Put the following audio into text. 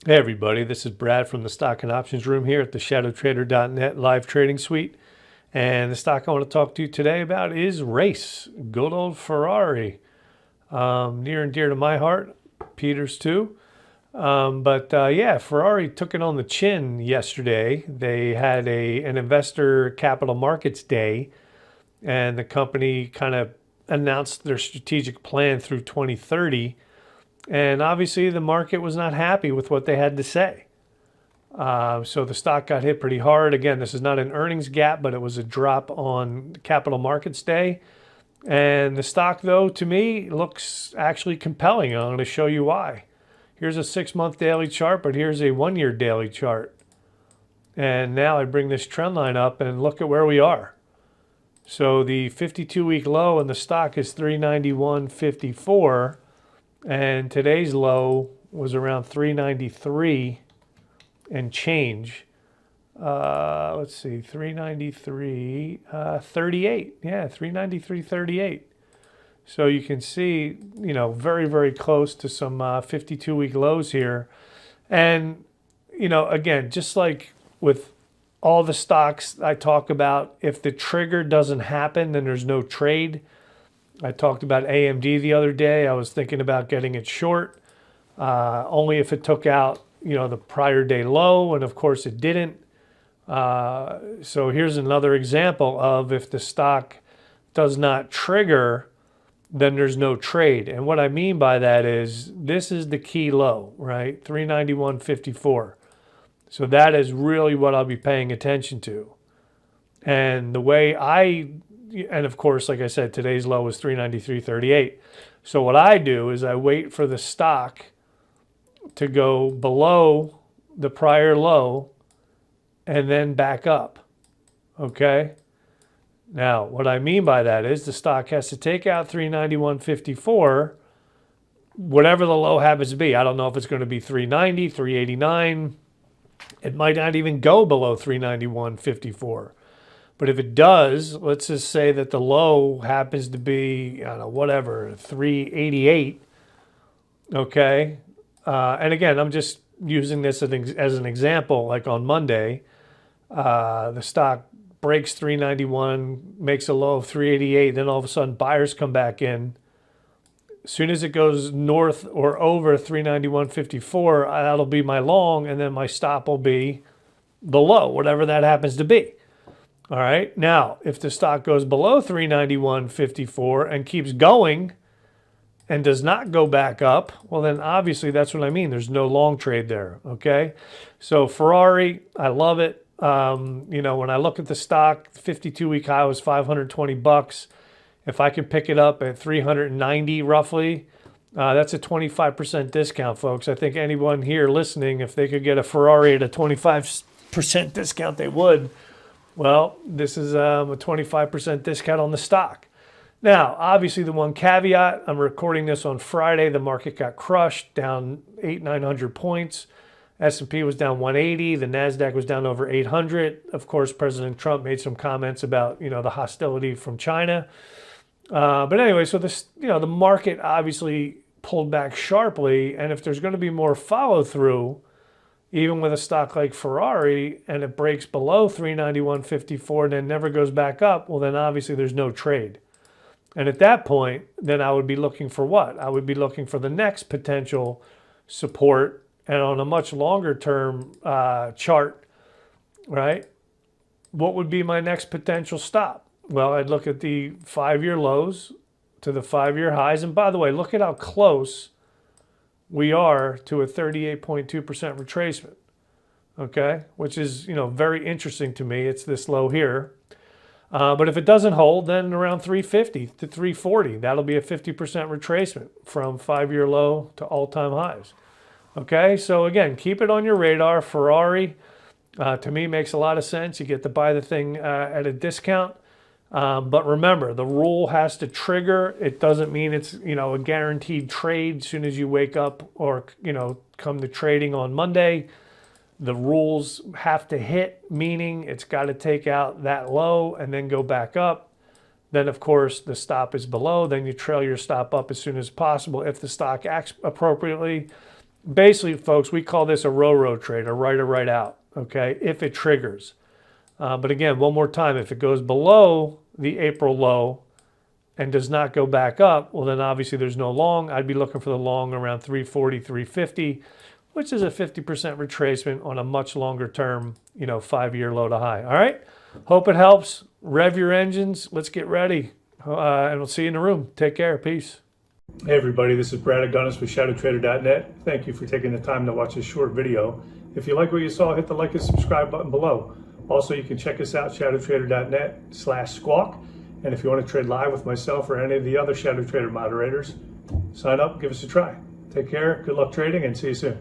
Hey everybody, this is Brad from the Stock and Options Room here at the ShadowTrader.net Live Trading Suite. And the stock I want to talk to you today about is Race, good old Ferrari. Near and dear to my heart, Peter's too. Yeah, Ferrari took it on the chin yesterday. They had an investor capital markets day, and the company kind of announced their strategic plan through 2030. And obviously, the market was not happy with what they had to say. So the stock got hit pretty hard. Again, this is not an earnings gap, but it was a drop on Capital Markets Day. And the stock, though, to me, looks actually compelling. I'm going to show you why. Here's a 6-month daily chart, but here's a 1-year daily chart. And now I bring this trend line up and look at where we are. So the 52-week low in the stock is 391.54. And today's low was around 393 and change. Let's see, 393, 38. Yeah, 393.38. So you can see, very, very close to some 52-week lows here. And, again, just like with all the stocks I talk about, if the trigger doesn't happen, then there's no trade. I talked about AMD the other day. I was thinking about getting it short, only if it took out, the prior day low, and of course it didn't. So here's another example of if the stock does not trigger, then there's no trade. And what I mean by that is this is the key low, right? 391.54. So that is really what I'll be paying attention to. And the way and of course, like I said, today's low is 393.38. So what I do is I wait for the stock to go below the prior low and then back up. Okay? Now, what I mean by that is the stock has to take out 391.54, whatever the low happens to be. I don't know if it's going to be 390, 389. It might not even go below 391.54. But if it does, let's just say that the low happens to be, 388, okay? And again, I'm just using this as an example, like on Monday, the stock breaks 391, makes a low of 388, then all of a sudden buyers come back in. As soon as it goes north or over 391.54, that'll be my long, and then my stop will be the low, whatever that happens to be. All right. Now, if the stock goes below 391.54 and keeps going and does not go back up, well, then obviously that's what I mean. There's no long trade there. Okay. So Ferrari, I love it. When I look at the stock, 52-week high was $520. If I can pick it up at 390 roughly, that's a 25% discount, folks. I think anyone here listening, if they could get a Ferrari at a 25% discount, they would. Well, this is a 25% discount on the stock. Now, obviously, the one caveat, I'm recording this on Friday. The market got crushed, down 900 points. S&P was down 180. The NASDAQ was down over 800. Of course, President Trump made some comments about, the hostility from China. But anyway, so this, the market obviously pulled back sharply. And if there's going to be more follow through, even with a stock like Ferrari, and it breaks below 391.54 and then never goes back up, well, then obviously there's no trade. And at that point, then I would be looking for what? I would be looking for the next potential support, and on a much longer term chart, right? What would be my next potential stop? Well, I'd look at the 5-year lows to the 5-year highs. And by the way, look at how close we are to a 38.2% retracement, okay, which is, very interesting to me. It's this low here. But if it doesn't hold, then around 350 to 340, that'll be a 50% retracement from 5-year low to all-time highs. Okay, so again, keep it on your radar. Ferrari, to me, makes a lot of sense. You get to buy the thing at a discount. But remember, the rule has to trigger. It doesn't mean it's, a guaranteed trade as soon as you wake up or, come to trading on Monday. The rules have to hit, meaning it's got to take out that low and then go back up. Then, of course, the stop is below. Then you trail your stop up as soon as possible if the stock acts appropriately. basically, folks, we call this a row trade, a right or right out, okay, if it triggers. But again, one more time, if it goes below the April low and does not go back up, well, then obviously there's no long. I'd be looking for the long around 340, 350, which is a 50% retracement on a much longer term, 5-year low to high. All right. Hope it helps. Rev your engines. Let's get ready. And we'll see you in the room. Take care. Peace. Hey everybody, this is Brad Agonis with ShadowTrader.net. Thank you for taking the time to watch this short video. If you like what you saw, hit the like and subscribe button below. Also, you can check us out, ShadowTrader.net/squawk. And if you want to trade live with myself or any of the other Shadow Trader moderators, sign up, give us a try. Take care, good luck trading, and see you soon.